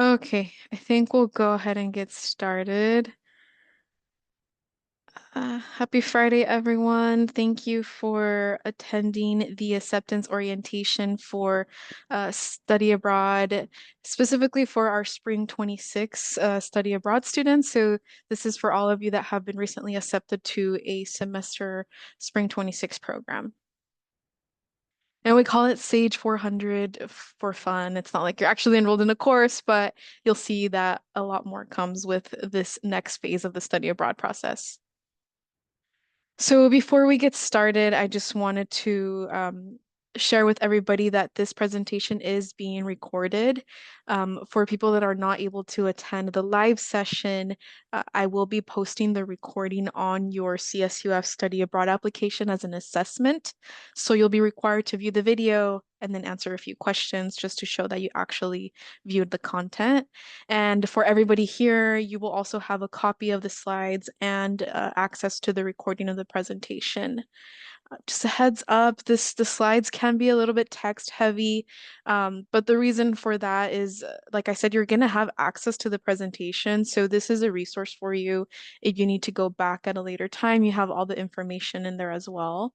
Okay, I think we'll go ahead and get started. Happy Friday, everyone. Thank you for attending the acceptance orientation for study abroad, specifically for our Spring 26 study abroad students. So this is for all of you that have been recently accepted to a semester Spring 26 program. And we call it Sage 400 for fun. It's not like you're actually enrolled in a course, but you'll see that a lot more comes with this next phase of the study abroad process. So before we get started, I just wanted to share with everybody that this presentation is being recorded. For people that are not able to attend the live session, I will be posting the recording on your CSUF study abroad application as an assessment. So you'll be required to view the video and then answer a few questions just to show that you actually viewed the content. And for everybody here, you will also have a copy of the slides and access to the recording of the presentation. Just a heads up, the slides can be a little bit text heavy, but the reason for that is, like I said, you're going to have access to the presentation. So this is a resource for you. If you need to go back at a later time, you have all the information in there as well.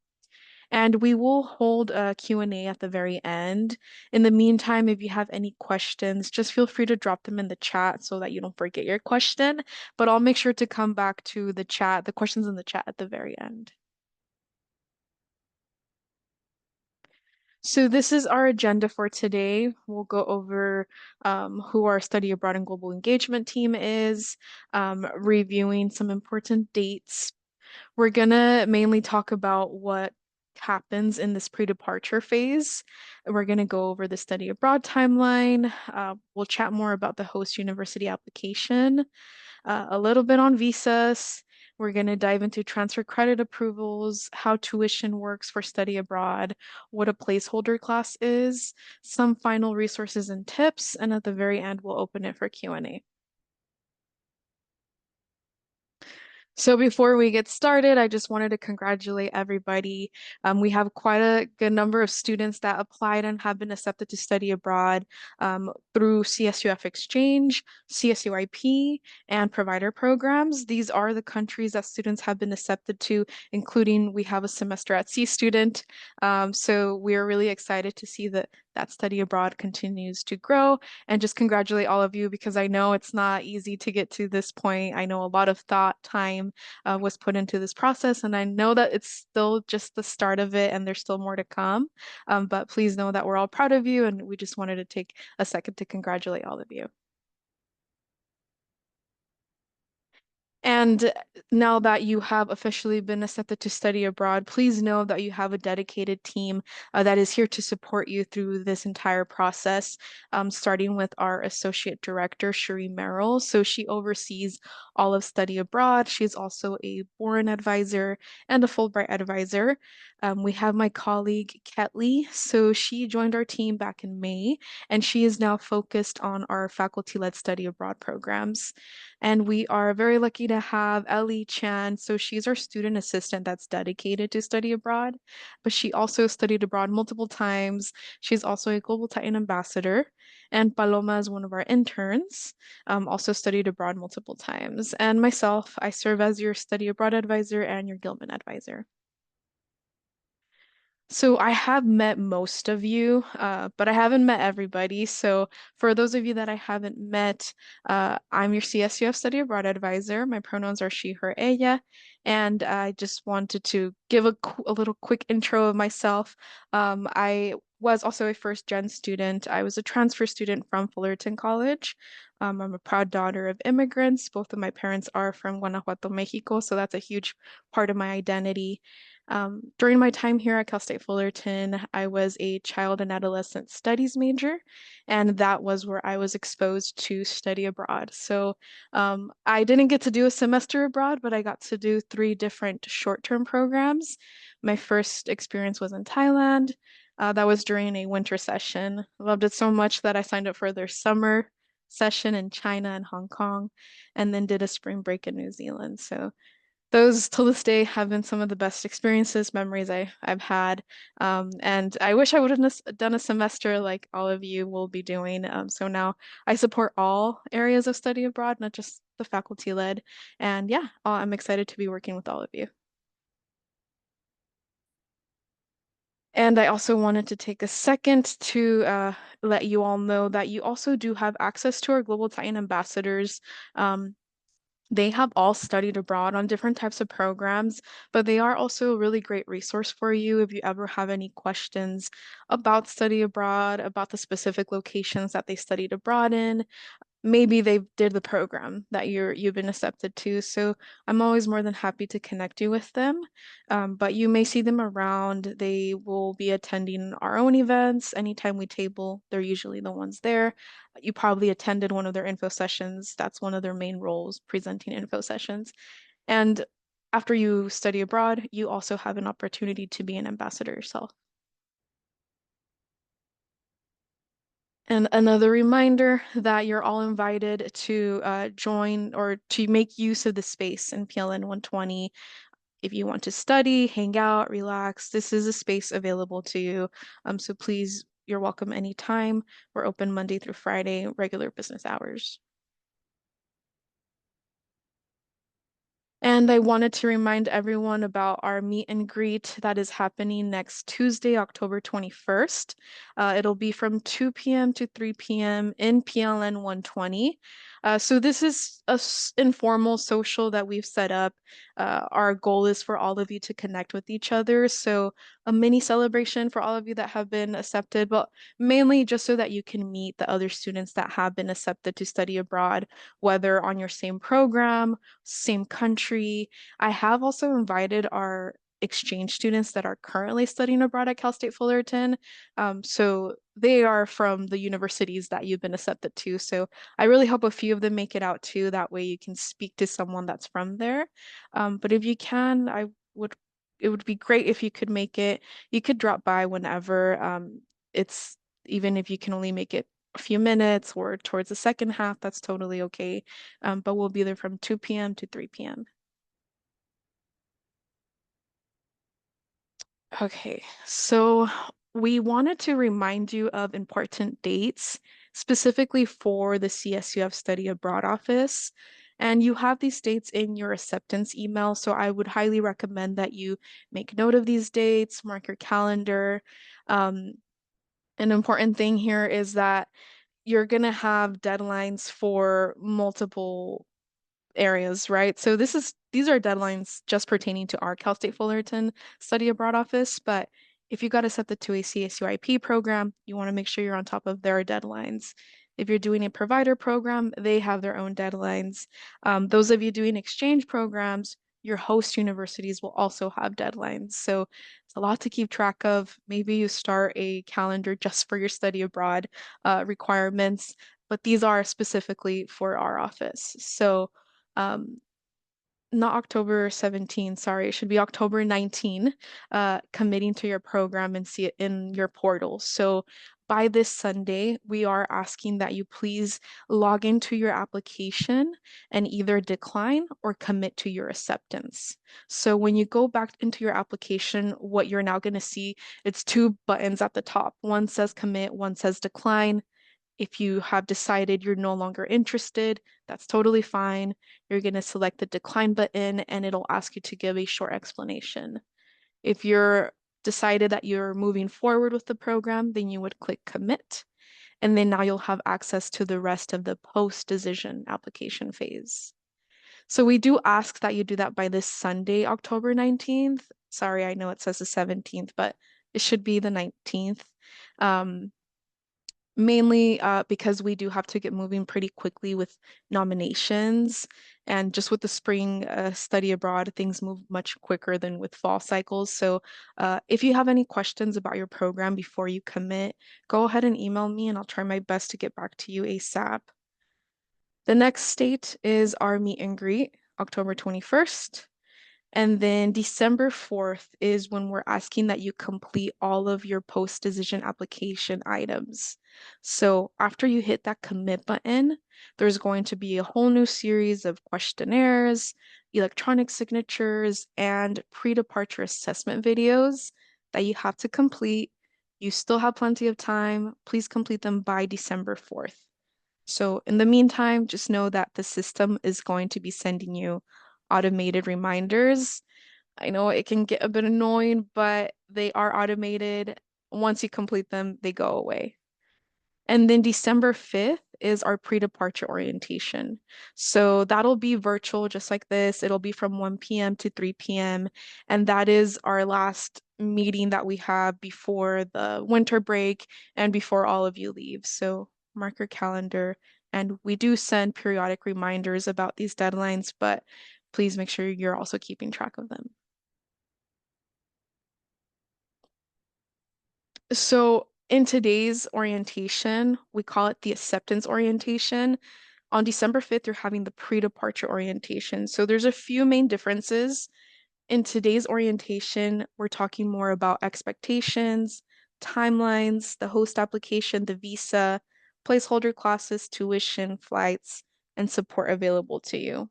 And we will hold a Q&A at the very end. In the meantime, if you have any questions, just feel free to drop them in the chat so that you don't forget your question. But I'll make sure to come back to the chat, the questions in the chat at the very end. So this is our agenda for today. We'll go over who our study abroad and global engagement team is, reviewing some important dates. We're gonna mainly talk about what happens in this pre-departure phase. We're gonna go over the study abroad timeline. We'll chat more about the host university application, a little bit on visas. We're going to dive into transfer credit approvals, how tuition works for study abroad, what a placeholder class is, some final resources and tips, and at the very end, we'll open it for Q&A. So before we get started, I just wanted to congratulate everybody. We have quite a good number of students that applied and have been accepted to study abroad through CSUF Exchange, CSUIP, and provider programs. These are the countries that students have been accepted to, including we have a semester at sea student. So we are really excited to see that study abroad continues to grow and just congratulate all of you because I know it's not easy to get to this point. I know a lot of thought, time was put into this process, and I know that it's still just the start of it and there's still more to come. But please know that we're all proud of you, and we just wanted to take a second to congratulate all of you. And now that you have officially been accepted to study abroad, please know that you have a dedicated team that is here to support you through this entire process, starting with our Associate Director, Cherie Merrill. So she oversees all of study abroad. She's also a Boren advisor and a Fulbright advisor. We have my colleague, Ketley. So she joined our team back in May, and she is now focused on our faculty-led study abroad programs. And we are very lucky to have Ellie Chan. So she's our student assistant that's dedicated to study abroad, but she also studied abroad multiple times. She's also a Global Titan ambassador. And Paloma is one of our interns, also studied abroad multiple times. And myself, I serve as your study abroad advisor and your Gilman advisor. So I have met most of you, but I haven't met everybody. So for those of you that I haven't met, I'm your CSUF Study Abroad Advisor. My pronouns are she, her, ella, and I just wanted to give a little quick intro of myself. I was also a first gen student. I was a transfer student from Fullerton College. I'm a proud daughter of immigrants. Both of my parents are from Guanajuato, Mexico, so that's a huge part of my identity. During my time here at Cal State Fullerton, I was a child and adolescent studies major, and that was where I was exposed to study abroad. So I didn't get to do a semester abroad, but I got to do 3 different short-term programs. My first experience was in Thailand. That was during a winter session. I loved it so much that I signed up for their summer session in China and Hong Kong, and then did a spring break in New Zealand. So Those till this day have been some of the best experiences, memories I've had. And I wish I would have done a semester like all of you will be doing. So now I support all areas of study abroad, not just the faculty led. And yeah, I'm excited to be working with all of you. And I also wanted to take a second to let you all know that you also do have access to our Global Titan ambassadors. Um, They have all studied abroad on different types of programs, but they are also a really great resource for you if you ever have any questions about study abroad, about the specific locations that they studied abroad in. Maybe they did the program that you've been accepted to. So I'm always more than happy to connect you with them. But you may see them around. They will be attending our own events. Anytime we table, they're usually the ones there. You probably attended one of their info sessions. That's one of their main roles, presenting info sessions. And after you study abroad, you also have an opportunity to be an ambassador yourself. And another reminder that you're all invited to join or to make use of the space in PLN 120. If you want to study, hang out, relax, this is a space available to you. So please, you're welcome anytime. We're open Monday through Friday, regular business hours. And I wanted to remind everyone about our meet and greet that is happening next Tuesday, October 21st. It'll be from 2 p.m. to 3 p.m. in PLN 120. So this is a informal social that we've set up. Our goal is for all of you to connect with each other. So a mini celebration for all of you that have been accepted, but mainly just so that you can meet the other students that have been accepted to study abroad, whether on your same program, same country. I have also invited our exchange students that are currently studying abroad at Cal State Fullerton. So they are from the universities that you've been accepted to. So I really hope a few of them make it out too. That way you can speak to someone that's from there. But if you can, would it would be great if you could make it. You could drop by whenever. It's even if you can only make it a few minutes or towards the second half, that's totally okay. But we'll be there from 2 p.m. to 3 p.m. Okay, so we wanted to remind you of important dates, specifically for the CSUF Study Abroad office. And you have these dates in your acceptance email, so I would highly recommend that you make note of these dates, mark your calendar. Um, an important thing here is that you're going to have deadlines for multiple areas, right? So these are deadlines just pertaining to our Cal State Fullerton study abroad office, but if you got accepted to a CSUIP program, you want to make sure you're on top of their deadlines. If you're doing a provider program, they have their own deadlines. Those of you doing exchange programs, your host universities will also have deadlines. So it's a lot to keep track of. Maybe you start a calendar just for your study abroad requirements, but these are specifically for our office. So um, not October 17, sorry, it should be October 19, committing to your program and see it in your portal. So by this Sunday, we are asking that you please log into your application and either decline or commit to your acceptance. So when you go back into your application, what you're now going to see, it's two buttons at the top. One says commit, one says decline. If you have decided you're no longer interested, that's totally fine. You're going to select the decline button and it'll ask you to give a short explanation. If you're decided that you're moving forward with the program, then you would click commit. And then now you'll have access to the rest of the post-decision application phase. So we do ask that you do that by this Sunday, October 19th. Sorry, I know it says the 17th, but it should be the 19th. Um, Mainly because we do have to get moving pretty quickly with nominations. And just with the spring study abroad, things move much quicker than with fall cycles. So if you have any questions about your program before you commit, go ahead and email me and I'll try my best to get back to you ASAP. The next date is our meet and greet, October 21st. And then December 4th is when we're asking that you complete all of your post-decision application items. So after you hit that commit button, there's going to be a whole new series of questionnaires, electronic signatures, and pre-departure assessment videos that you have to complete. You still have plenty of time. Please complete them by December 4th. So in the meantime, just know that the system is going to be sending you automated reminders. I know it can get a bit annoying, but they are automated. Once you complete them, they go away. And then December 5th is our pre-departure orientation. So that'll be virtual just like this. It'll be from 1 p.m. to 3 p.m. And that is our last meeting that we have before the winter break and before all of you leave. So mark your calendar. And we do send periodic reminders about these deadlines, but please make sure you're also keeping track of them. So in today's orientation, we call it the acceptance orientation. On December 5th, you're having the pre-departure orientation. So there's a few main differences. In today's orientation, we're talking more about expectations, timelines, the host application, the visa, placeholder classes, tuition, flights, and support available to you.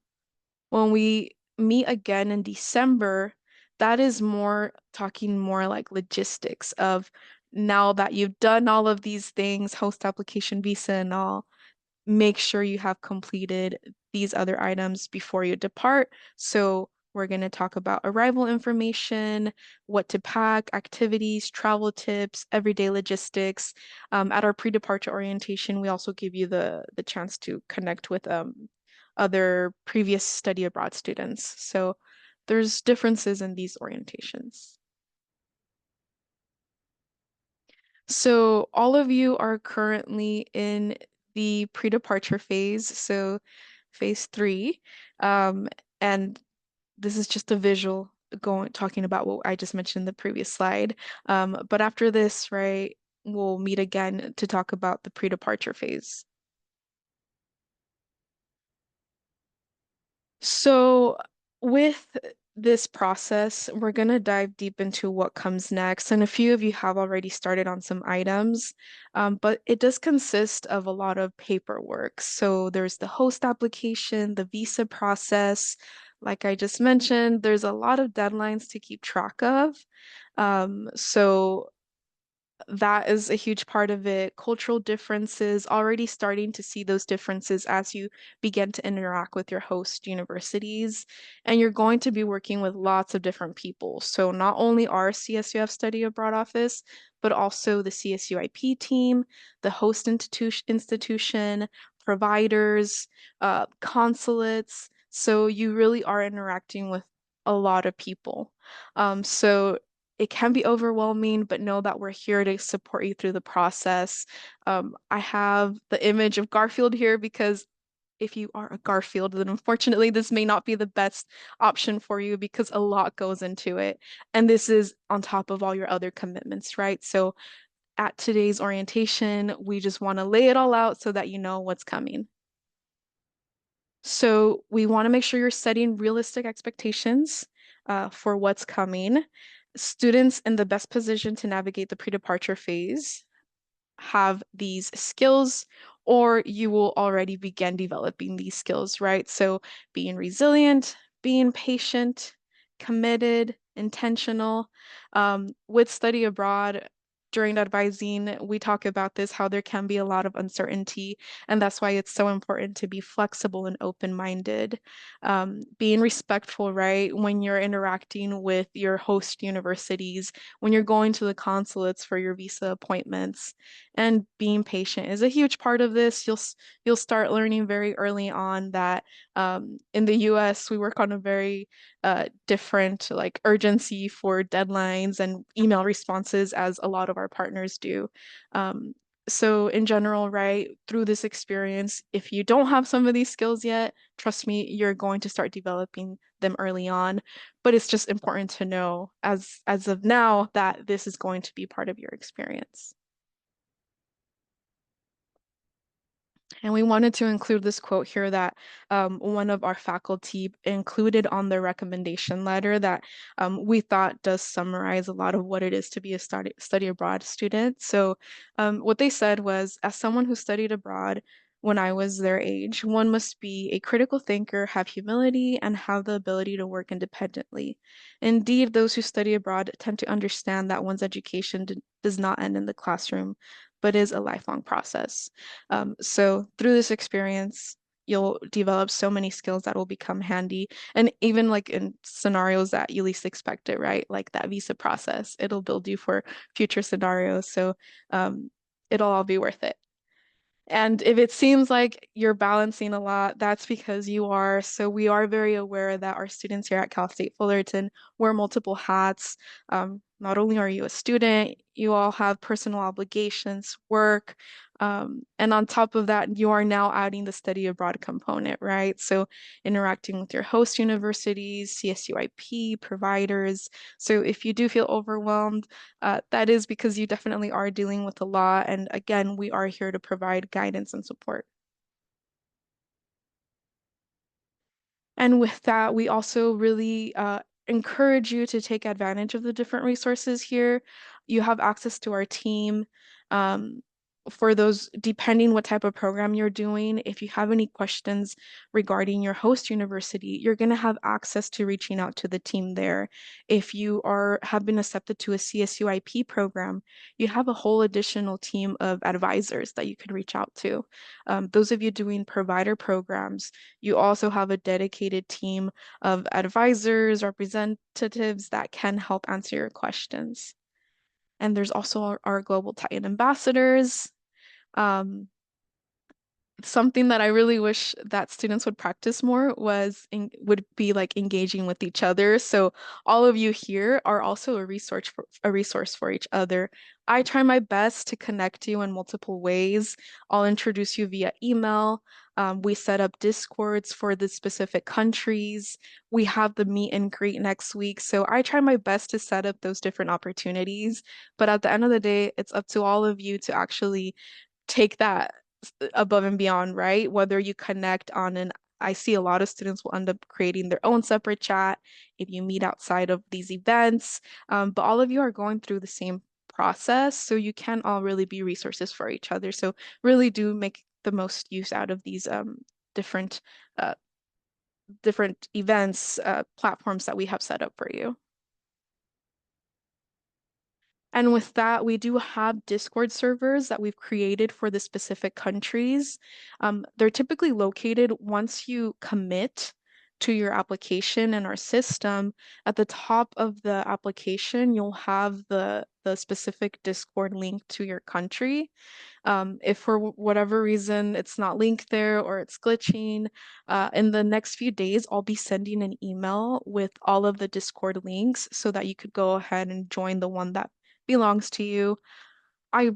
When we meet again in December, that is more talking more like logistics of now that you've done all of these things, host application, visa, and all, make sure you have completed these other items before you depart. So we're going to talk about arrival information, what to pack, activities, travel tips, everyday logistics. At our pre-departure orientation, we also give you the chance to connect with other previous study abroad students. So there's differences in these orientations. So all of you are currently in the pre-departure phase, so phase 3. Um, and this is just a visual going talking about what I just mentioned in the previous slide. But after this, right, we'll meet again to talk about the pre-departure phase. So, with this process, we're going to dive deep into what comes next. And a few of you have already started on some items, but it does consist of a lot of paperwork. So, there's the host application, the visa process. Like I just mentioned, there's a lot of deadlines to keep track of. So, that is a huge part of it. Cultural differences, already starting to see those differences as you begin to interact with your host universities. And you're going to be working with lots of different people. So not only our CSUF Study Abroad office, but also the CSUIP team, the host institution, providers, consulates. So you really are interacting with a lot of people. So it can be overwhelming, but know that we're here to support you through the process. I have the image of Garfield here because if you are a Garfield, then unfortunately this may not be the best option for you because a lot goes into it. And this is on top of all your other commitments, right? So at today's orientation, we just want to lay it all out so that you know what's coming. So we want to make sure you're setting realistic expectations for what's coming. Students in the best position to navigate the pre-departure phase have these skills, or you will already begin developing these skills, right? So being resilient, being patient, committed, intentional. With study abroad, during advising, we talk about this, how there can be a lot of uncertainty, and that's why it's so important to be flexible and open-minded. Being respectful, right? When you're interacting with your host universities, when you're going to the consulates for your visa appointments, and being patient is a huge part of this. You'll start learning very early on that in the US we work on a very different like urgency for deadlines and email responses as a lot of our partners do. Um, so in general, right, through this experience, if you don't have some of these skills yet, trust me, you're going to start developing them early on. But it's just important to know as of now that this is going to be part of your experience. And we wanted to include this quote here that one of our faculty included on their recommendation letter that we thought does summarize a lot of what it is to be a study abroad student. So what they said was, as someone who studied abroad when I was their age, one must be a critical thinker, have humility, and have the ability to work independently. Indeed, those who study abroad tend to understand that one's education does not end in the classroom, but is a lifelong process. So through this experience, you'll develop so many skills that will become handy. And even like in scenarios that you least expect it, right? Like that visa process, it'll build you for future scenarios. So it'll all be worth it. And if it seems like you're balancing a lot, that's because you are. So we are very aware that our students here at Cal State Fullerton wear multiple hats. Not only are you a student, you all have personal obligations, work, and on top of that, you are now adding the study abroad component, right? So interacting with your host universities, CSUIP, providers. So if you do feel overwhelmed, that is because you definitely are dealing with a lot. And again, we are here to provide guidance and support. And with that, we also really encourage you to take advantage of the different resources here. You have access to our team. Um, for those, depending what type of program you're doing, if you have any questions regarding your host university, you're going to have access to reaching out to the team there. If you have been accepted to a CSUIP program, you have a whole additional team of advisors that you can reach out to. Those of you doing provider programs, you also have a dedicated team of advisors, representatives that can help answer your questions. And there's also our Global Titan ambassadors. Um, Something that I really wish that students would practice more would be like engaging with each other. So all of you here are also a resource for each other. I try my best to connect you in multiple ways. I'll introduce you via email. We set up Discords for the specific countries. We have the meet and greet next week. So I try my best to set up those different opportunities. But at the end of the day, it's up to all of you to actually take that above and beyond, right? Whether you connect on an I see a lot of students will end up creating their own separate chat if you meet outside of these events. But all of you are going through the same process, so you can all really be resources for each other. So really do make the most use out of these different uh, different events, platforms that we have set up for you. And with that, we do have Discord servers that we've created for the specific countries. They're typically located once you commit to your application in our system. At the top of the application, you'll have the specific Discord link to your country. If for whatever reason it's not linked there or it's glitching, in the next few days, I'll be sending an email with all of the Discord links so that you could go ahead and join the one that belongs to you. I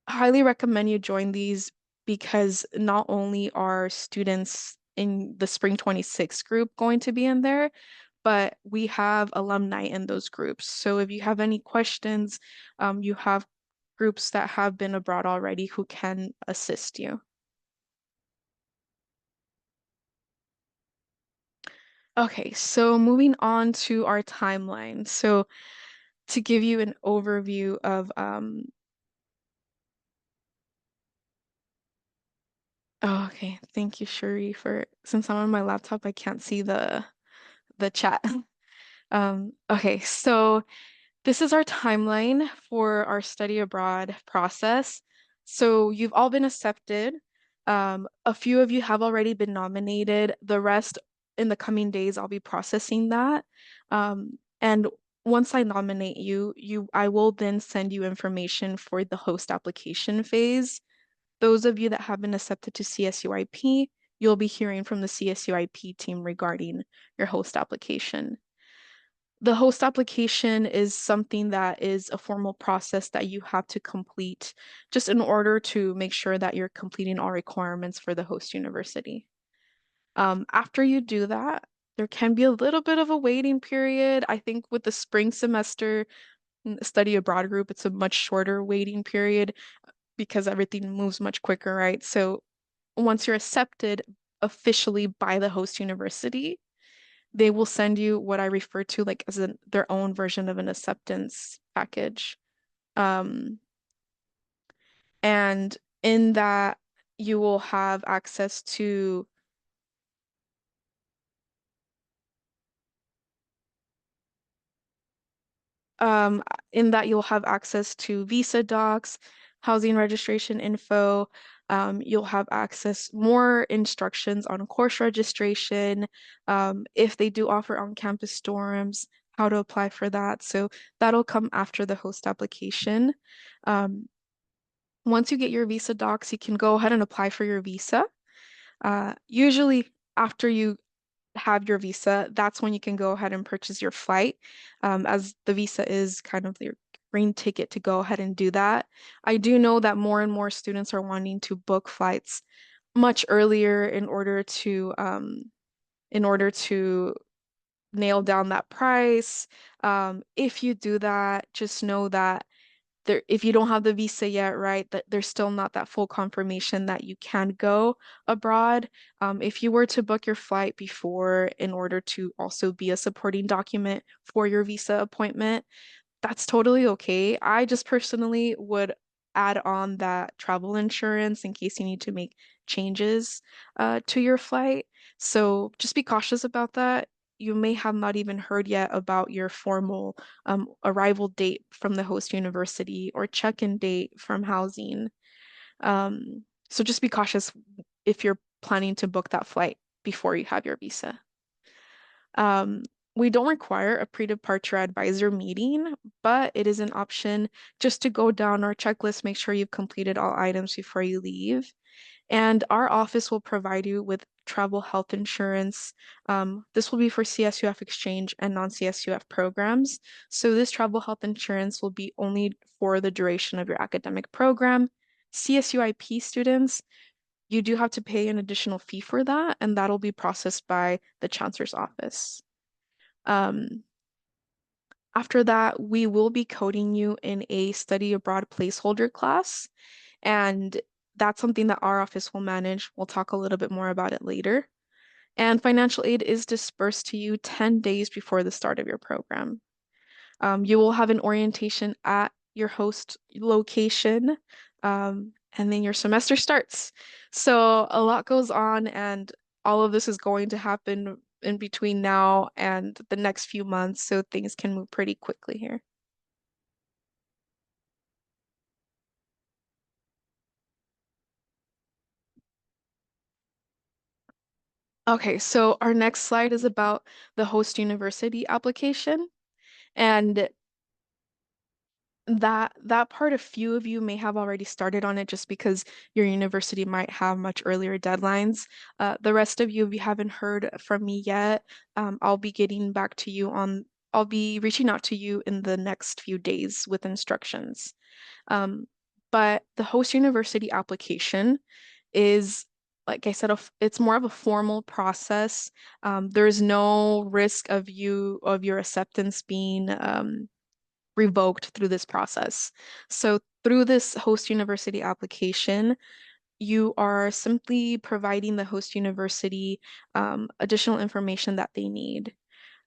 highly recommend you join these because not only are students in the Spring 26 group going to be in there, but we have alumni in those groups. So if you have any questions, you have groups that have been abroad already who can assist you. Okay, so moving on to our timeline. So to give you an overview of oh, okay, thank you, Shuri, for since I'm on my laptop, I can't see the chat. Okay, so this is our timeline for our study abroad process. So you've all been accepted. A few of you have already been nominated. The rest in the coming days, I'll be processing that. And once I nominate you, I will then send you information for the host application phase. Those of you that have been accepted to CSUIP, you'll be hearing from the CSUIP team regarding your host application. The host application is something that is a formal process that you have to complete just in order to make sure that you're completing all requirements for the host university. After you do that, there can be a little bit of a waiting period. I think with the spring semester study abroad group, it's a much shorter waiting period because everything moves much quicker, right? So once you're accepted officially by the host university, they will send you what I refer to like as their own version of an acceptance package. Um, and in that, you will have access to um, in that you'll have access to visa docs, housing registration info. You'll have access more instructions on course registration, if they do offer on-campus dorms, how to apply for that. So that'll come after the host application. Um, Once you get your visa docs, you can go ahead and apply for your visa. Usually after you have your visa, that's when you can go ahead and purchase your flight, as the visa is kind of your green ticket to go ahead and do that. I do know that more and more students are wanting to book flights much earlier in order to nail down that price. If you do that, just know that if you don't have the visa yet, right, that there's still not that full confirmation that you can go abroad. If you were to book your flight before in order to also be a supporting document for your visa appointment, that's totally okay. I just personally would add on that travel insurance in case you need to make changes to your flight. So just be cautious about that. You may have not even heard yet about your formal arrival date from the host university or check-in date from housing. So just be cautious if you're planning to book that flight before you have your visa. Um, we don't require a pre-departure advisor meeting, but it is an option just to go down our checklist, make sure you've completed all items before you leave. And our office will provide you with travel health insurance. This will be for CSUF exchange and non-CSUF programs. So this travel health insurance will be only for the duration of your academic program. CSUIP students, you do have to pay an additional fee for that, and that'll be processed by the chancellor's office. Um, After that, we will be coding you in a study abroad placeholder class, and that's something that our office will manage. We'll talk a little bit more about it later. And financial aid is dispersed to you 10 days before the start of your program. You will have an orientation at your host location, and then your semester starts. So a lot goes on, and all of this is going to happen in between now and the next few months, so things can move pretty quickly here. Okay, so our next slide is about the host university application. And that part, a few of you may have already started on it just because your university might have much earlier deadlines. The rest of you, if you haven't heard from me yet, I'll be getting back to you on, I'll be reaching out to you in the next few days with instructions. Um, but the host university application is, like I said, it's more of a formal process. There's no risk of your acceptance being revoked through this process. So through this host university application, you are simply providing the host university additional information that they need.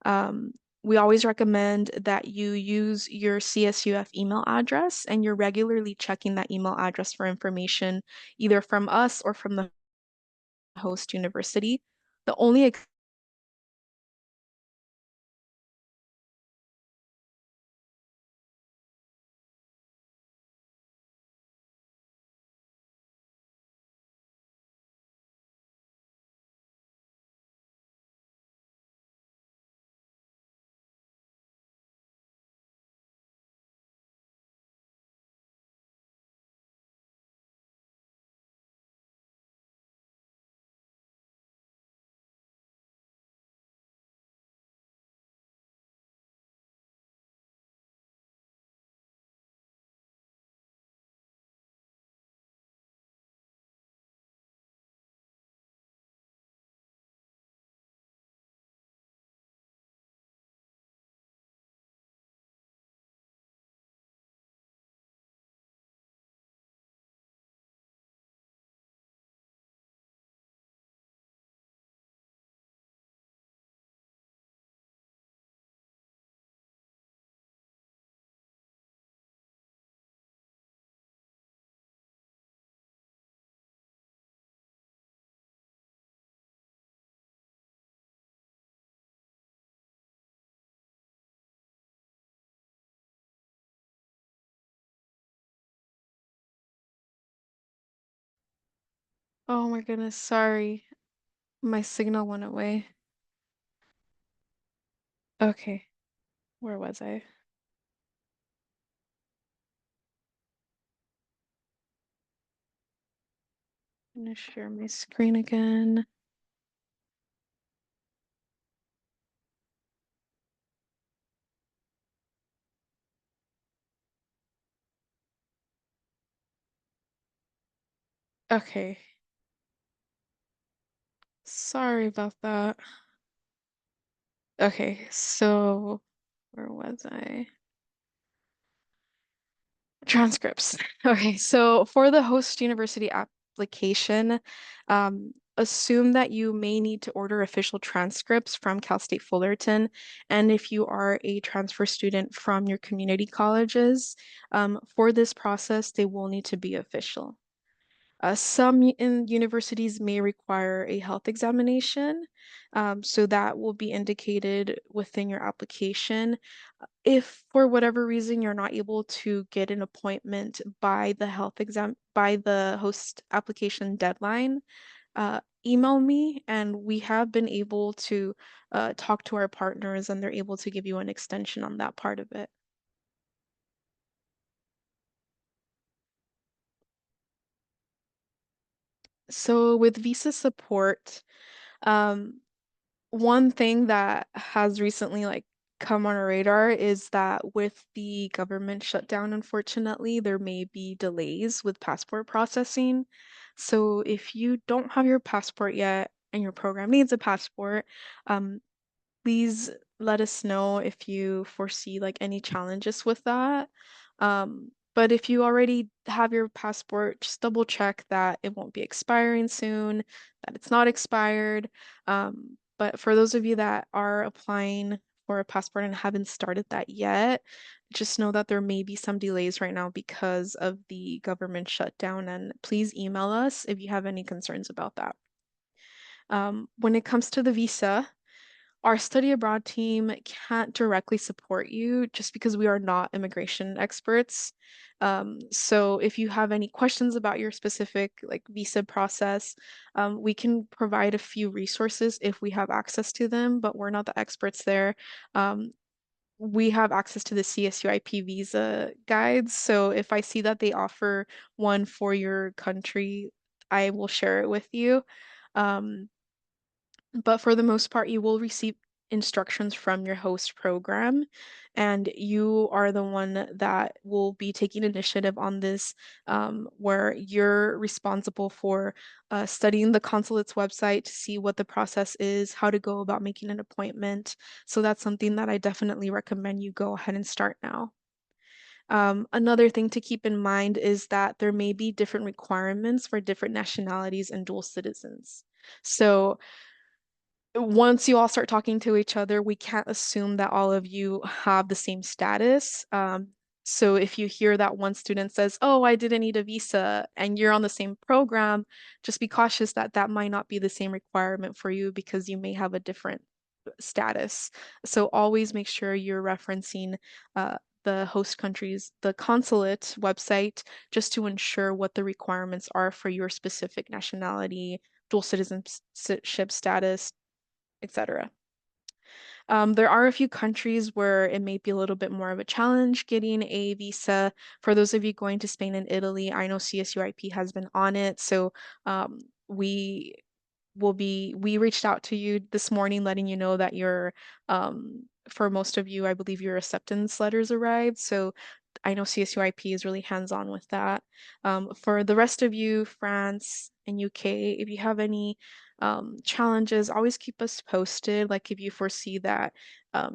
Um, we always recommend that you use your CSUF email address and you're regularly checking that email address for information either from us or from the host university. The only Oh my goodness, sorry. My signal went away. Okay, where was I? I'm gonna share my screen again. Okay, sorry about that. Okay, so where was I? Transcripts. Okay, so for the host university application, assume that you may need to order official transcripts from Cal State Fullerton. And if you are a transfer student from your community colleges, for this process, they will need to be official. Some in universities may require a health examination, so that will be indicated within your application. If for whatever reason you're not able to get an appointment by the by the host application deadline, email me and we have been able to talk to our partners and they're able to give you an extension on that part of it. So with visa support, um, one thing that has recently come on our radar is that with the government shutdown, unfortunately, there may be delays with passport processing. So if you don't have your passport yet and your program needs a passport, um, please let us know if you foresee any challenges with that. But if you already have your passport, just double check that it won't be expiring soon, that it's not expired. But for those of you that are applying for a passport and haven't started that yet, just know that there may be some delays right now because of the government shutdown, and please email us if you have any concerns about that. When it comes to the visa, our study abroad team can't directly support you just because we are not immigration experts. So if you have any questions about your specific visa process, we can provide a few resources if we have access to them, but we're not the experts there. Um, we have access to the CSUIP visa guides. So if I see that they offer one for your country, I will share it with you. Um, but for the most part, you will receive instructions from your host program, and you are the one that will be taking initiative on this, where you're responsible for studying the consulate's website to see what the process is, how to go about making an appointment. So that's something that I definitely recommend you go ahead and start now. Another thing to keep in mind is that there may be different requirements for different nationalities and dual citizens. So once you all start talking to each other, we can't assume that all of you have the same status. So if you hear that one student says, "Oh, I didn't need a visa," and you're on the same program, just be cautious that that might not be the same requirement for you because you may have a different status. So always make sure you're referencing the host country's, the consulate website, just to ensure what the requirements are for your specific nationality, dual citizenship status, etc. There are a few countries where it may be a little bit more of a challenge getting a visa. For those of you going to Spain and Italy, I know CSUIP has been on it, so we we reached out to you this morning letting you know that for most of you, I believe your acceptance letters arrived. So I know CSUIP is really hands-on with that. For the rest of you, France and UK, if you have any challenges, always keep us posted. Like if you foresee that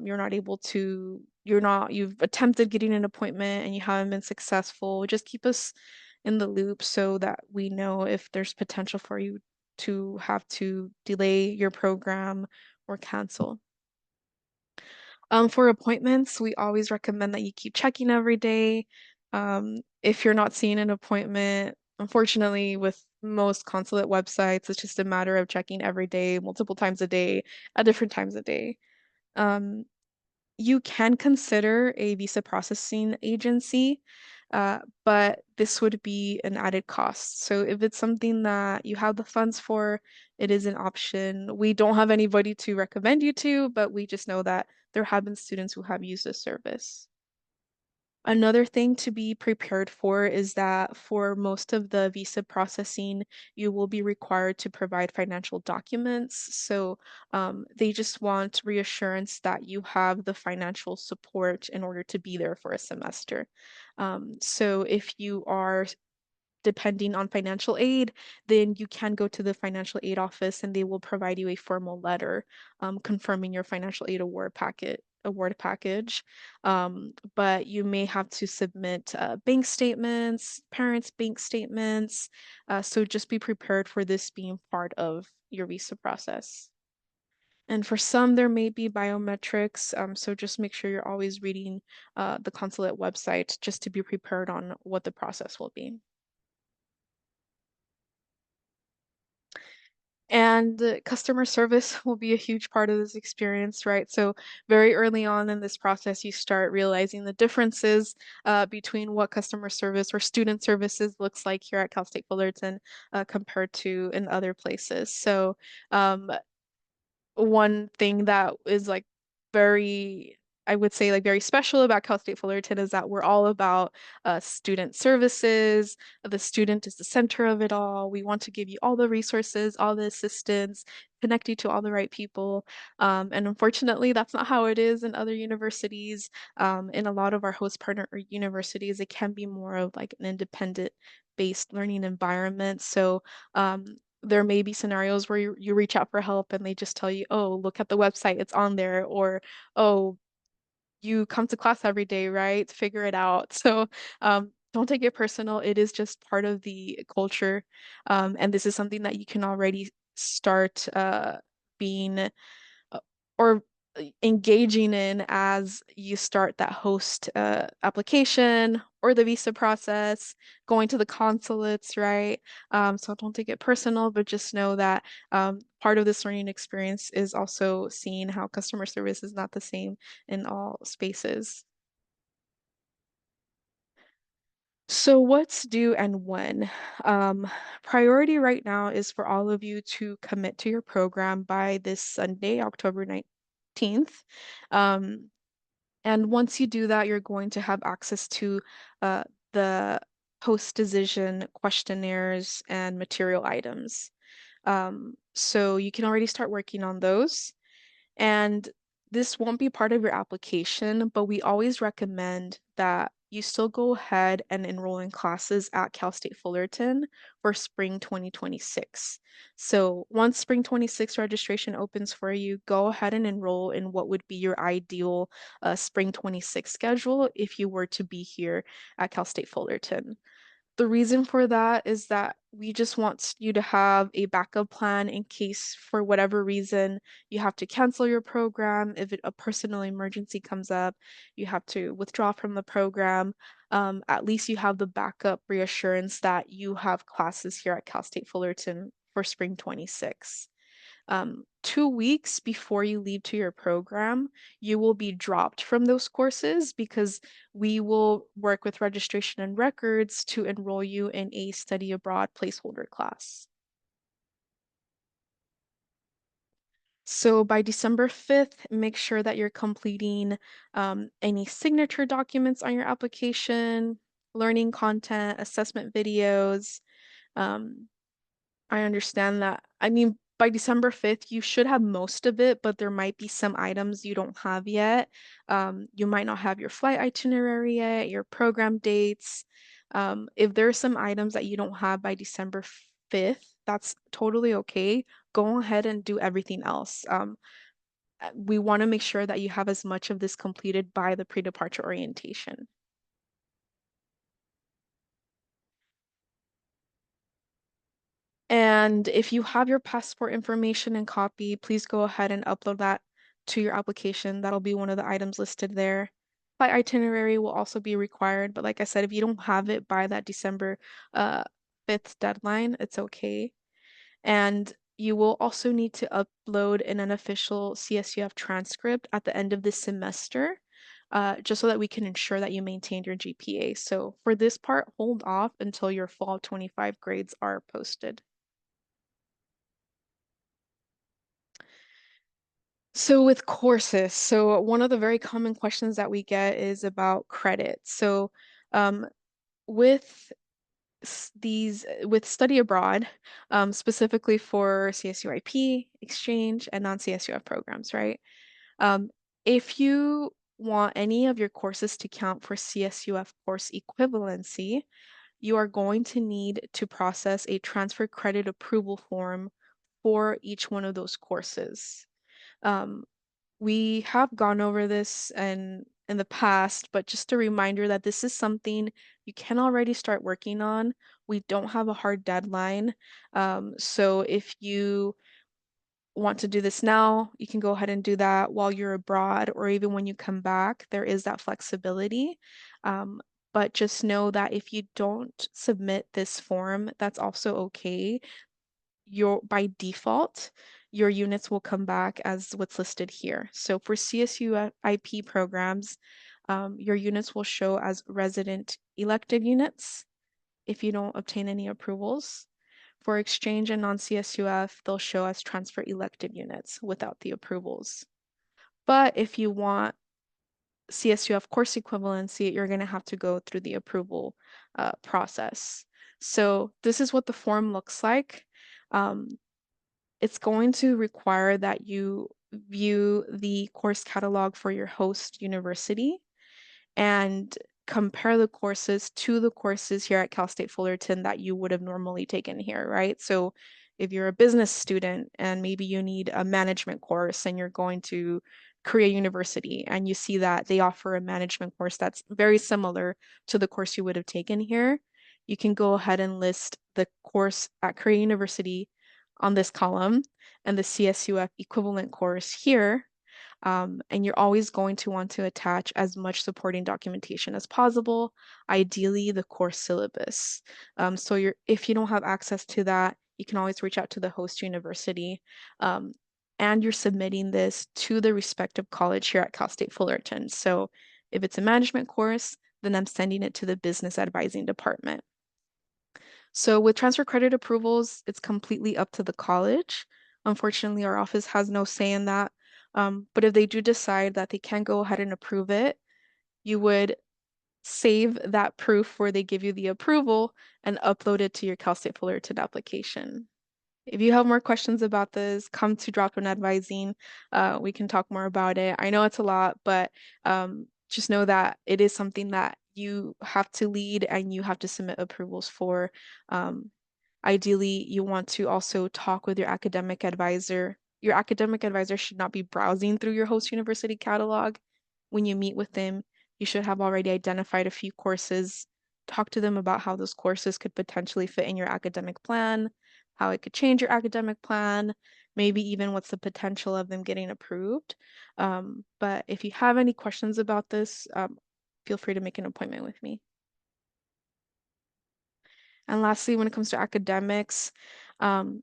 you're not able to, you've attempted getting an appointment and you haven't been successful, just keep us in the loop so that we know if there's potential for you to have to delay your program or cancel. For appointments, we always recommend that you keep checking every day. If you're not seeing an appointment, unfortunately, with most consulate websites, it's just a matter of checking every day, multiple times a day, at different times a day. Um, you can consider a visa processing agency. but this would be an added cost. So if it's something that you have the funds for, it is an option. We don't have anybody to recommend you to, but we just know that there have been students who have used this service. Another thing to be prepared for is that for most of the visa processing, you will be required to provide financial documents. So they just want reassurance that you have the financial support in order to be there for a semester. So if you are depending on financial aid, then you can go to the financial aid office and they will provide you a formal letter confirming your financial aid award package. But you may have to submit bank statements, parents' bank statements. So just be prepared for this being part of your visa process. And for some, there may be biometrics. So just make sure you're always reading the consulate website just to be prepared on what the process will be. And customer service will be a huge part of this experience, right? So very early on in this process, you start realizing the differences between what customer service or student services looks like here at Cal State Fullerton compared to in other places. So um, one thing that is like very, I would say like very special about Cal State Fullerton is that we're all about student services. The student is the center of it all. We want to give you all the resources, all the assistance, connect you to all the right people. And unfortunately, that's not how it is in other universities. In a lot of our host partner universities, it can be more of like an independent based learning environment. So there may be scenarios where you reach out for help and they just tell you, oh, look at the website, it's on there, or oh, you come to class every day, right? Figure it out. So don't take it personal. It is just part of the culture. And this is something that you can already start being uh, or engaging in as you start that host application or the visa process, going to the consulates, right? So don't take it personal, but just know that part of this learning experience is also seeing how customer service is not the same in all spaces. So what's due and when? Um, Priority right now is for all of you to commit to your program by this Sunday, October 19th. Um, and once you do that, you're going to have access to uh, the post-decision questionnaires and material items. So you can already start working on those. And this won't be part of your application, but we always recommend that you still go ahead and enroll in classes at Cal State Fullerton for spring 2026. So once spring 26 registration opens for you, go ahead and enroll in what would be your ideal spring 26 schedule if you were to be here at Cal State Fullerton. The reason for that is that we just want you to have a backup plan in case, for whatever reason, you have to cancel your program. If a personal emergency comes up, you have to withdraw from the program. At least you have the backup reassurance that you have classes here at Cal State Fullerton for spring 26. 2 weeks before you leave to your program, you will be dropped from those courses because we will work with registration and records to enroll you in a study abroad placeholder class. So by December 5th, make sure that you're completing any signature documents on your application, learning content, assessment videos. Um, I understand that. I mean, by December 5th, you should have most of it, but there might be some items you don't have yet. You might not have your flight itinerary yet, your program dates. If there are some items that you don't have by December 5th, that's totally okay. Go ahead and do everything else. We want to make sure that you have as much of this completed by the pre-departure orientation. And if you have your passport information and copy, please go ahead and upload that to your application. That'll be one of the items listed there. Flight itinerary will also be required, but like I said, if you don't have it by that December uh, 5th deadline, it's okay. And you will also need to upload an unofficial CSUF transcript at the end of this semester. just so that we can ensure that you maintained your GPA. So for this part, hold off until your fall 25 grades are posted. So with courses, so one of the very common questions that we get is about credit. So um, with with study abroad, specifically for CSUIP, exchange, and non-CSUF programs, right? Um, if you want any of your courses to count for CSUF course equivalency, you are going to need to process a transfer credit approval form for each one of those courses. Um, we have gone over this in the past, but just a reminder that this is something you can already start working on. We don't have a hard deadline. So if you want to do this now, you can go ahead and do that while you're abroad or even when you come back. There is that flexibility. Um, but just know that if you don't submit this form, that's also okay. By default, your units will come back as what's listed here. So for CSU IP programs, your units will show as resident elective units if you don't obtain any approvals. For exchange and non-CSUF, they'll show as transfer elective units without the approvals. But if you want CSUF course equivalency, you're going to have to go through the approval process. So this is what the form looks like. Um, it's going to require that you view the course catalog for your host university and compare the courses to the courses here at Cal State Fullerton that you would have normally taken here, right? So if you're a business student and maybe you need a management course and you're going to Korea University and you see that they offer a management course that's very similar to the course you would have taken here, you can go ahead and list the course at Korea University on this column and the CSUF equivalent course here, and you're always going to want to attach as much supporting documentation as possible, ideally the course syllabus. So if you don't have access to that, you can always reach out to the host university. And you're submitting this to the respective college here at Cal State Fullerton. So if it's a management course, then I'm sending it to the business advising department. So with transfer credit approvals, it's completely up to the college. Unfortunately, our office has no say in that. But if they do decide that they can go ahead and approve it, you would save that proof where they give you the approval and upload it to your Cal State Fullerton application. If you have more questions about this, come to Drop-In Advising. We can talk more about it. I know it's a lot, but just know that it is something that you have to lead and you have to submit approvals for. Um, Ideally, you want to also talk with your academic advisor. Your academic advisor should not be browsing through your host university catalog. When you meet with them, you should have already identified a few courses. Talk to them about how those courses could potentially fit in your academic plan, how it could change your academic plan, maybe even what's the potential of them getting approved. But if you have any questions about this, feel free to make an appointment with me. And lastly, when it comes to academics, um,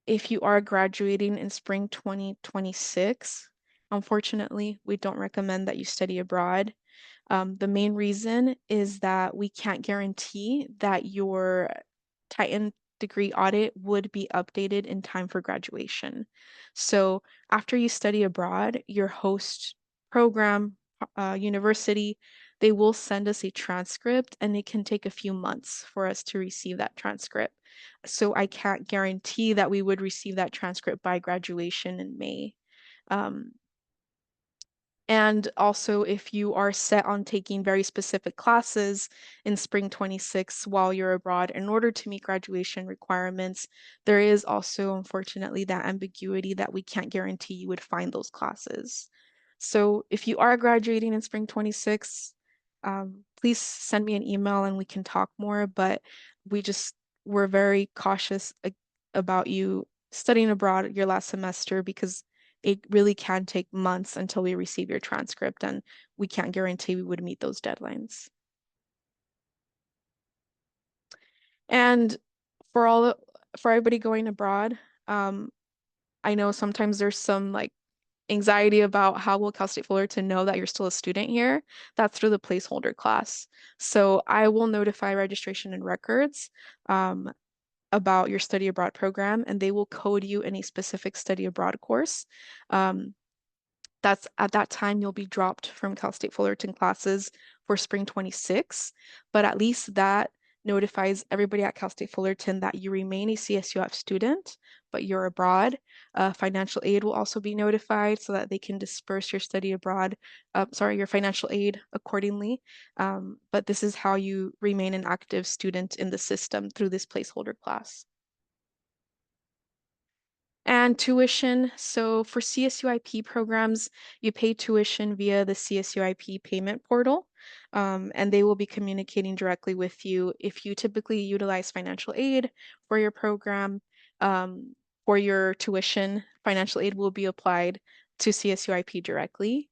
if you are graduating in spring 2026, unfortunately, we don't recommend that you study abroad. The main reason is that we can't guarantee that your Titan degree audit would be updated in time for graduation. So after you study abroad, your host program, university, they will send us a transcript and it can take a few months for us to receive that transcript. So I can't guarantee that we would receive that transcript by graduation in May. Um, and also, if you are set on taking very specific classes in spring 26 while you're abroad in order to meet graduation requirements, there is also, unfortunately, that ambiguity that we can't guarantee you would find those classes. So if you are graduating in spring 26, please send me an email and we can talk more, but we're very cautious about you studying abroad your last semester because it really can take months until we receive your transcript, and we can't guarantee we would meet those deadlines. And for for everybody going abroad, I know sometimes there's some like anxiety about how will Cal State Fullerton know that you're still a student here, that's through the placeholder class. So I will notify registration and records about your study abroad program, and they will code you in a specific study abroad course. Um, that's at that time you'll be dropped from Cal State Fullerton classes for spring 26, but at least that notifies everybody at Cal State Fullerton that you remain a CSUF student, but you're abroad. Financial aid will also be notified so that they can disperse your study abroad, your financial aid accordingly. But this is how you remain an active student in the system through this placeholder class. And tuition, so for CSUIP programs, you pay tuition via the CSUIP payment portal, and they will be communicating directly with you. If you typically utilize financial aid for your program, for your tuition, financial aid will be applied to CSUIP directly.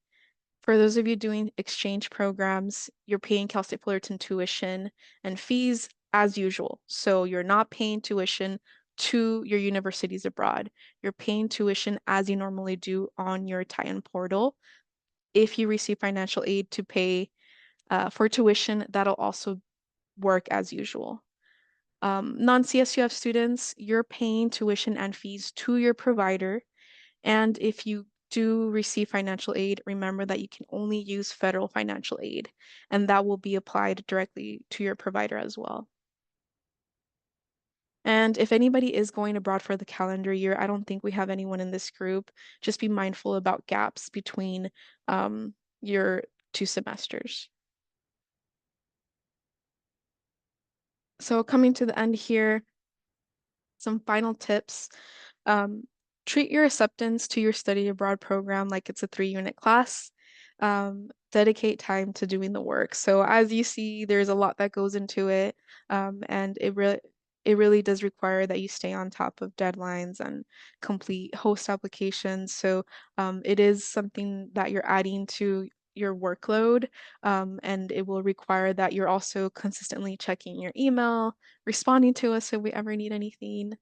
For those of you doing exchange programs, you're paying Cal State Fullerton tuition and fees as usual. So you're not paying tuition to your universities abroad. You're paying tuition as you normally do on your Titan portal. If you receive financial aid to pay for tuition, that'll also work as usual. Non-CSUF students, you're paying tuition and fees to your provider. And if you do receive financial aid, remember that you can only use federal financial aid, and that will be applied directly to your provider as well. And if anybody is going abroad for the calendar year, I don't think we have anyone in this group. Just be mindful about gaps between your two semesters. So coming to the end here, some final tips. Um, Treat your acceptance to your study abroad program like it's a 3-unit class. Dedicate time to doing the work. So as you see, there's a lot that goes into it, and it really does require that you stay on top of deadlines and complete host applications. So it is something that you're adding to your workload, and it will require that you're also consistently checking your email, responding to us if we ever need anything.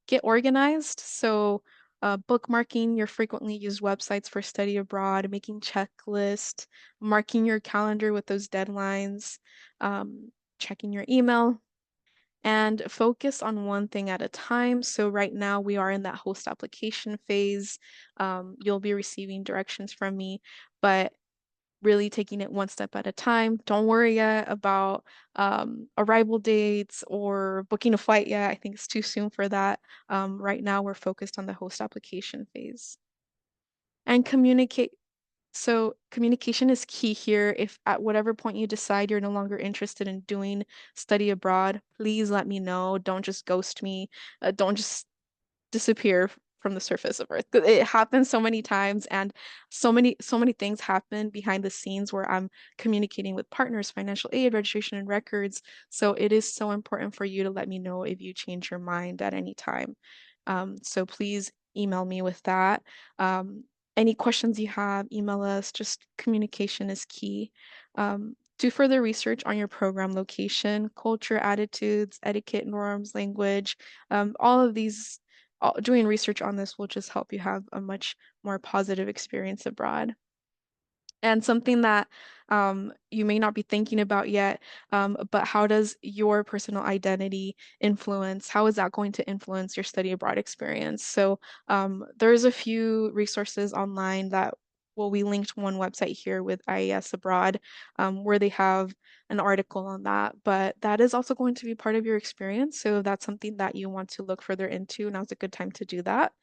Get organized. So, bookmarking your frequently used websites for study abroad, making checklists, marking your calendar with those deadlines, checking your email, and focus on one thing at a time. So, right now we are in that host application phase. You'll be receiving directions from me, but really taking it one step at a time. Don't worry yet about arrival dates or booking a flight yet. I think it's too soon for that. Right now, we're focused on the host application phase. And communicate. So communication is key here. If at whatever point you decide you're no longer interested in doing study abroad, please let me know. Don't just ghost me. Don't just disappear from the surface of Earth. It happens so many times, and so many things happen behind the scenes where I'm communicating with partners, financial aid, registration, and records. So it is so important for you to let me know if you change your mind at any time. So please email me with that. Any questions you have, email us. Just communication is key. Do further research on your program location, culture, attitudes, etiquette, norms, language. All of these doing research on this will just help you have a much more positive experience abroad. And something that you may not be thinking about yet, but how does your personal identity influence? How is that going to influence your study abroad experience? So there's a few resources online that we linked one website here with IAS Abroad, where they have an article on that, but that is also going to be part of your experience. So if that's something that you want to look further into, now's a good time to do that.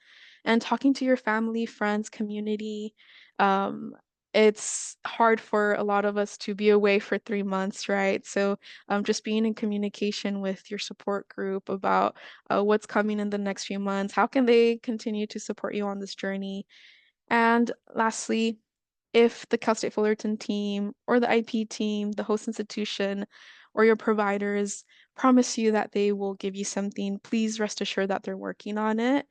And talking to your family, friends, community, um, it's hard for a lot of us to be away for 3 months, right? So just being in communication with your support group about what's coming in the next few months, how can they continue to support you on this journey? And lastly, if the Cal State Fullerton team or the IP team, the host institution, or your providers promise you that they will give you something, please rest assured that they're working on it.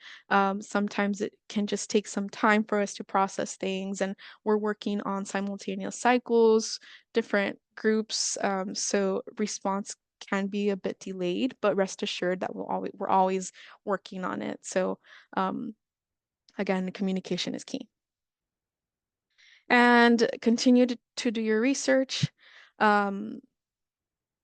Sometimes it can just take some time for us to process things, and we're working on simultaneous cycles, different groups, so response can be a bit delayed, but rest assured that we're always working on it. So Again, communication is key. And continue to do your research. Um,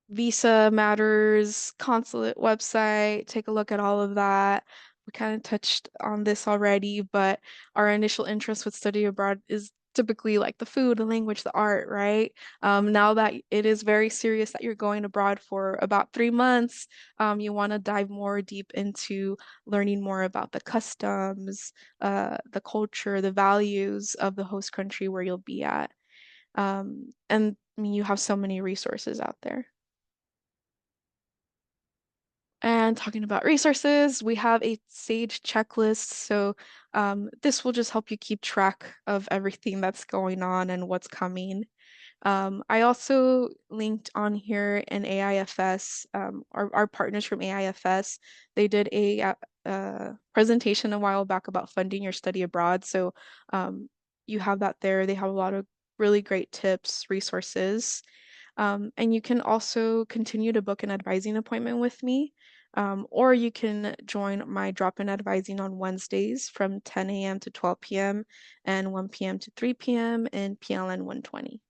Visa Matters, consulate website, take a look at all of that. We kind of touched on this already, but our initial interest with study abroad is typically like the food, the language, the art, right? Now that it is very serious that you're going abroad for about 3 months, you want to dive more deep into learning more about the customs, the culture, the values of the host country where you'll be at. And I mean, you have so many resources out there. And talking about resources, we have a Sage checklist. So this will just help you keep track of everything that's going on and what's coming. I also linked on here an AIFS, our partners from AIFS. They did a presentation a while back about funding your study abroad. So you have that there. They have a lot of really great tips, resources. And you can also continue to book an advising appointment with me, or you can join my drop-in advising on Wednesdays from 10 a.m. to 12 p.m. and 1 p.m. to 3 p.m. in PLN 120.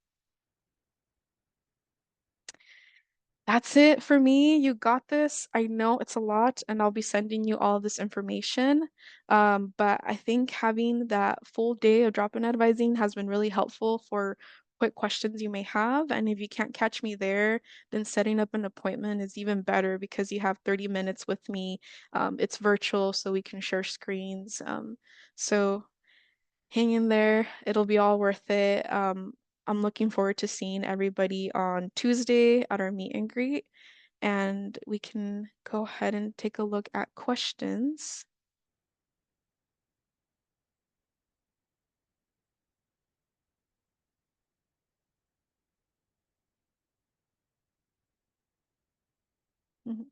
That's it for me. You got this. I know it's a lot, and I'll be sending you all this information. But I think having that full day of drop-in advising has been really helpful for quick questions you may have. And if you can't catch me there, then setting up an appointment is even better because you have 30 minutes with me. It's virtual, so we can share screens. So hang in there. It'll be all worth it. I'm looking forward to seeing everybody on Tuesday at our meet and greet, and we can go ahead and take a look at questions. Mhm.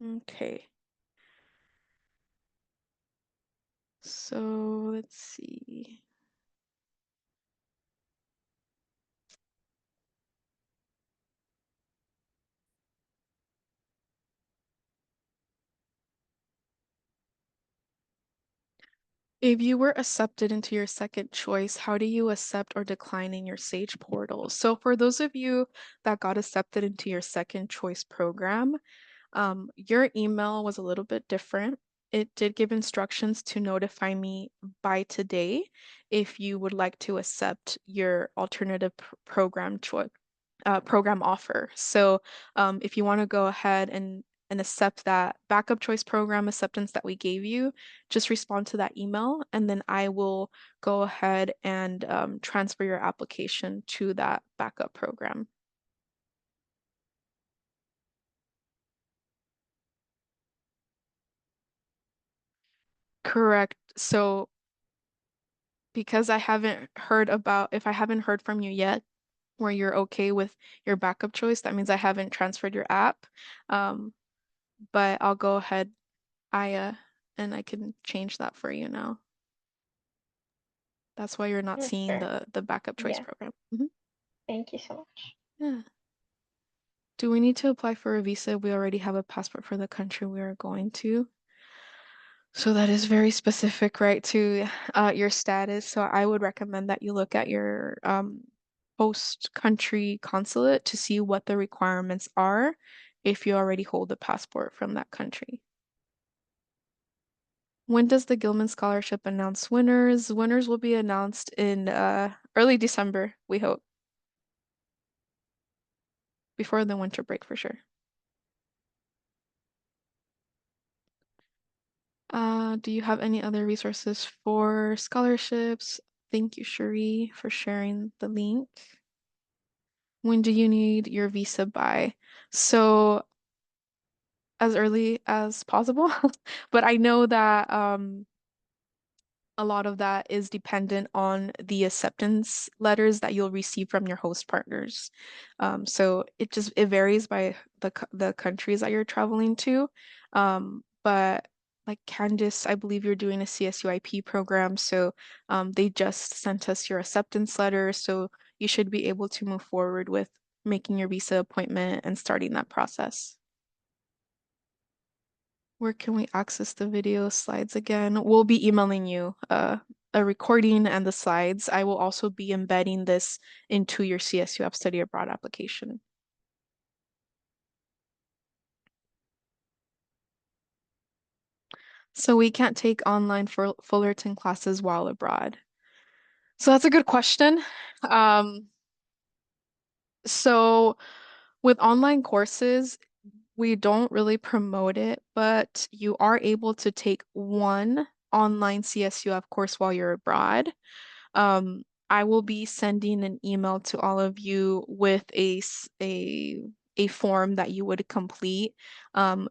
Okay, so let's see. If you were accepted into your second choice, how do you accept or decline in your Sage portal? So for those of you that got accepted into your second choice program, your email was a little bit different. It did give instructions to notify me by today if you would like to accept your alternative program choice, program offer. So, if you want to go ahead and accept that backup choice program acceptance that we gave you, just respond to that email, and then I will go ahead and transfer your application to that backup program. Correct. So because I haven't heard about, if I haven't heard from you yet, where you're okay with your backup choice, that means I haven't transferred your app. Um, but I'll go ahead, Aya, and I can change that for you now. That's why you're not Yes, seeing sure. the backup choice Yeah. program. Thank you so much. Yeah. Do we need to apply for a visa? We already have a passport for the country we are going to. So that is very specific, right, to your status. So I would recommend that you look at your host country consulate to see what the requirements are if you already hold a passport from that country. When does the Gilman Scholarship announce winners? Winners will be announced in early December, we hope, before the winter break for sure. Do you have any other resources for scholarships? Thank you, Cherie, for sharing the link. When do you need your visa by? So as early as possible. But I know that a lot of that is dependent on the acceptance letters that you'll receive from your host partners. So it varies by the countries that you're traveling to. But like Candice, I believe you're doing a CSUIP program, so they just sent us your acceptance letter, so you should be able to move forward with making your visa appointment and starting that process. Where can we access the video slides again? We'll be emailing you a recording and the slides. I will also be embedding this into your CSUF study abroad application. So we can't take online Fullerton classes while abroad. So that's a good question. Um, so with online courses, we don't really promote it, but you are able to take one online CSUF course while you're abroad. I will be sending an email to all of you with a form that you would complete,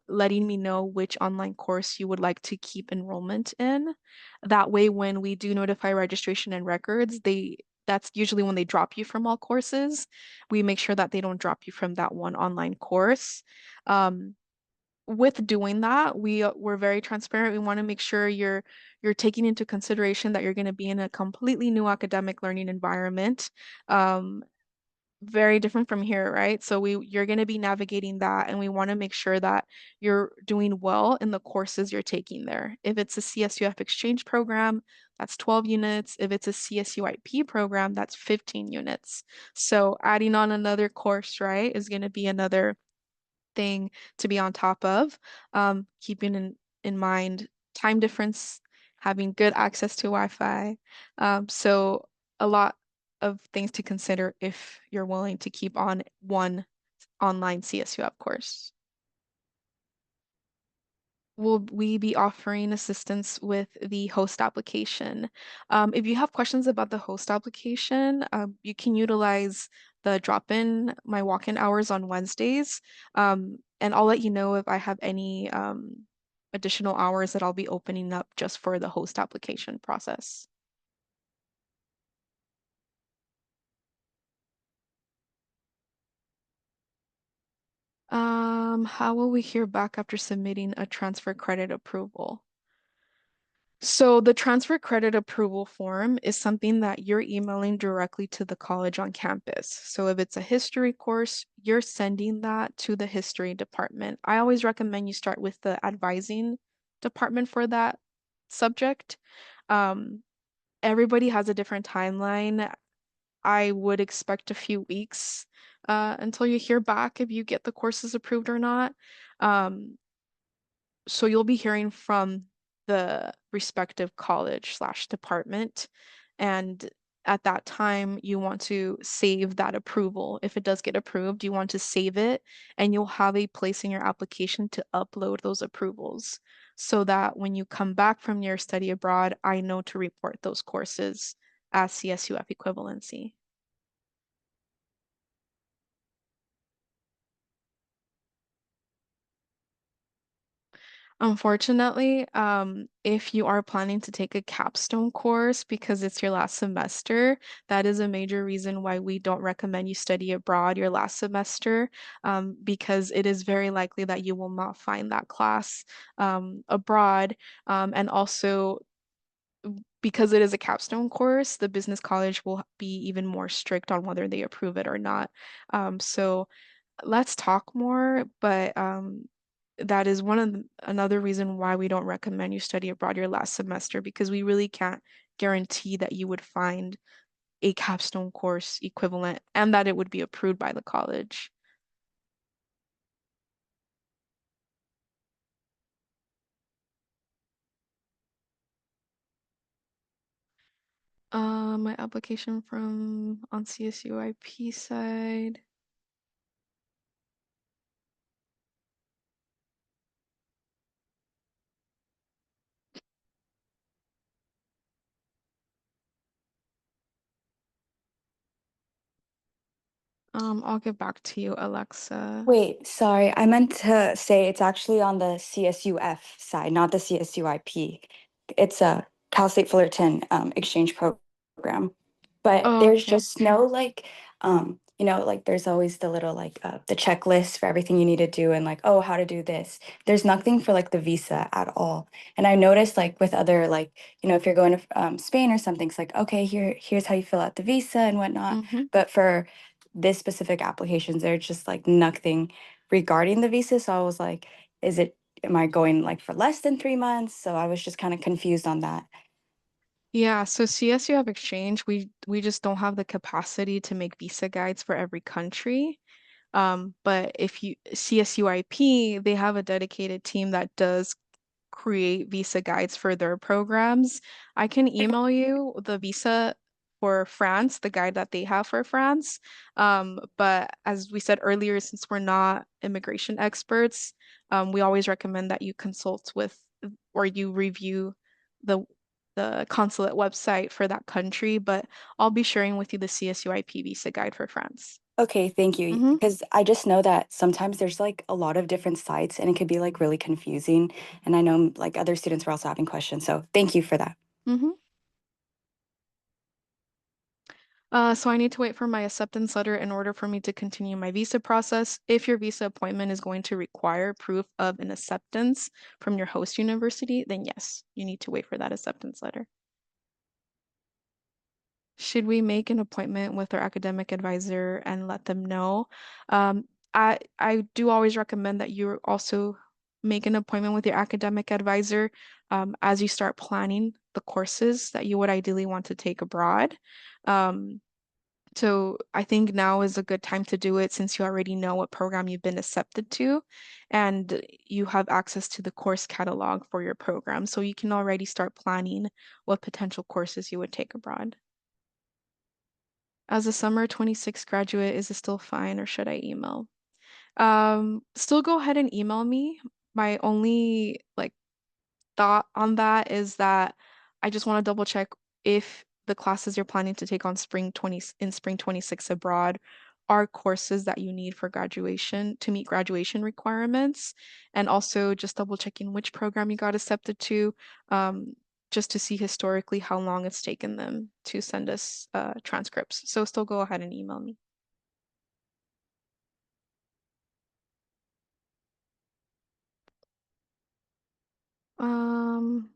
letting me know which online course you would like to keep enrollment in. That way, when we do notify registration and records, that's usually when they drop you from all courses. We make sure that they don't drop you from that one online course. Um, with doing that, we're very transparent. We want to make sure you're taking into consideration that you're going to be in a completely new academic learning environment, um, very different from here, right? So you're going to be navigating that, and we want to make sure that you're doing well in the courses you're taking there. If it's a CSUF exchange program, that's 12 units. If it's a CSUIP program, that's 15 units. So adding on another course, right, is going to be another thing to be on top of. Keeping in mind time difference, having good access to Wi-Fi. So a lot of things to consider if you're willing to keep on one online CSUF course. Will we be offering assistance with the host application? If you have questions about the host application, you can utilize the drop-in, my walk-in hours on Wednesdays. And I'll let you know if I have any additional hours that I'll be opening up just for the host application process. How will we hear back after submitting a transfer credit approval? So the transfer credit approval form is something that you're emailing directly to the college on campus. So if it's a history course, you're sending that to the history department. I always recommend you start with the advising department for that subject. Um, Everybody has a different timeline. I would expect a few weeks until you hear back if you get the courses approved or not. Um, so you'll be hearing from the respective college slash department. And at that time, you want to save that approval. If it does get approved, you want to save it and you'll have a place in your application to upload those approvals so that when you come back from your study abroad, I know to report those courses as CSUF equivalency. Unfortunately, if you are planning to take a capstone course because it's your last semester, that is a major reason why we don't recommend you study abroad your last semester, because it is very likely that you will not find that class abroad. And also, because it is a capstone course, the business college will be even more strict on whether they approve it or not. So let's talk more, but that is another reason why we don't recommend you study abroad your last semester because we really can't guarantee that you would find a capstone course equivalent and that it would be approved by the college. My application from on CSUIP side. I'll get back to you, Alexa. Wait, sorry. I meant to say it's actually on the CSUF side, not the CSUIP. It's a Cal State Fullerton exchange program. But Oh, there's okay. just no like, like there's always the little like the checklist for everything you need to do and like, oh, how to do this. There's nothing for like the visa at all. And I noticed like with other like, if you're going to Spain or something, it's like, okay, here's how you fill out the visa and whatnot. Mm-hmm. But for this specific applications, there's just like nothing regarding the visa. So I was like, is it am I going like for less than 3 months? So I was just kind of confused on that. Yeah, so CSU have exchange. We just don't have the capacity to make visa guides for every country. But if you CSUIP, they have a dedicated team that does create visa guides for their programs. I can email you the visa for France, the guide that they have for France. But as we said earlier, since we're not immigration experts, we always recommend that you consult with or you review the the consulate website for that country. But I'll be sharing with you the CSUIP visa guide for France. Okay, thank you. Mm-hmm. Because I just know that sometimes there's like a lot of different sites and it could be like really confusing. And I know like other students were also having questions. So thank you for that. Mm-hmm. So I need to wait for my acceptance letter in order for me to continue my visa process. If your visa appointment is going to require proof of an acceptance from your host university, then yes, you need to wait for that acceptance letter. Should we make an appointment with our academic advisor and let them know? Um, I do always recommend that you also make an appointment with your academic advisor as you start planning the courses that you would ideally want to take abroad. Um, So I think now is a good time to do it since you already know what program you've been accepted to and you have access to the course catalog for your program. So you can already start planning what potential courses you would take abroad. As a summer 26 graduate, is it still fine or should I email? Still go ahead and email me. My only thought on that is that I just want to double check if the classes you're planning to take on spring 26 abroad are courses that you need for graduation to meet graduation requirements, and also just double checking which program you got accepted to, just to see historically how long it's taken them to send us transcripts. So still go ahead and email me. Um,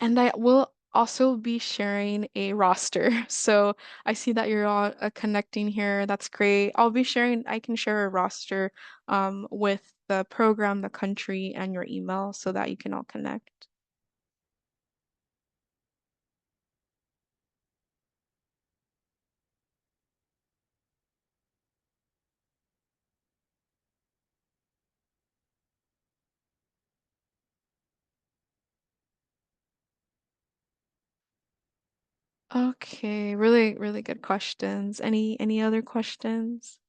And I will also be sharing a roster. So I see that you're all connecting here. That's great. I can share a roster with the program, the country, and your email so that you can all connect. Okay, really, really good questions. Any other questions?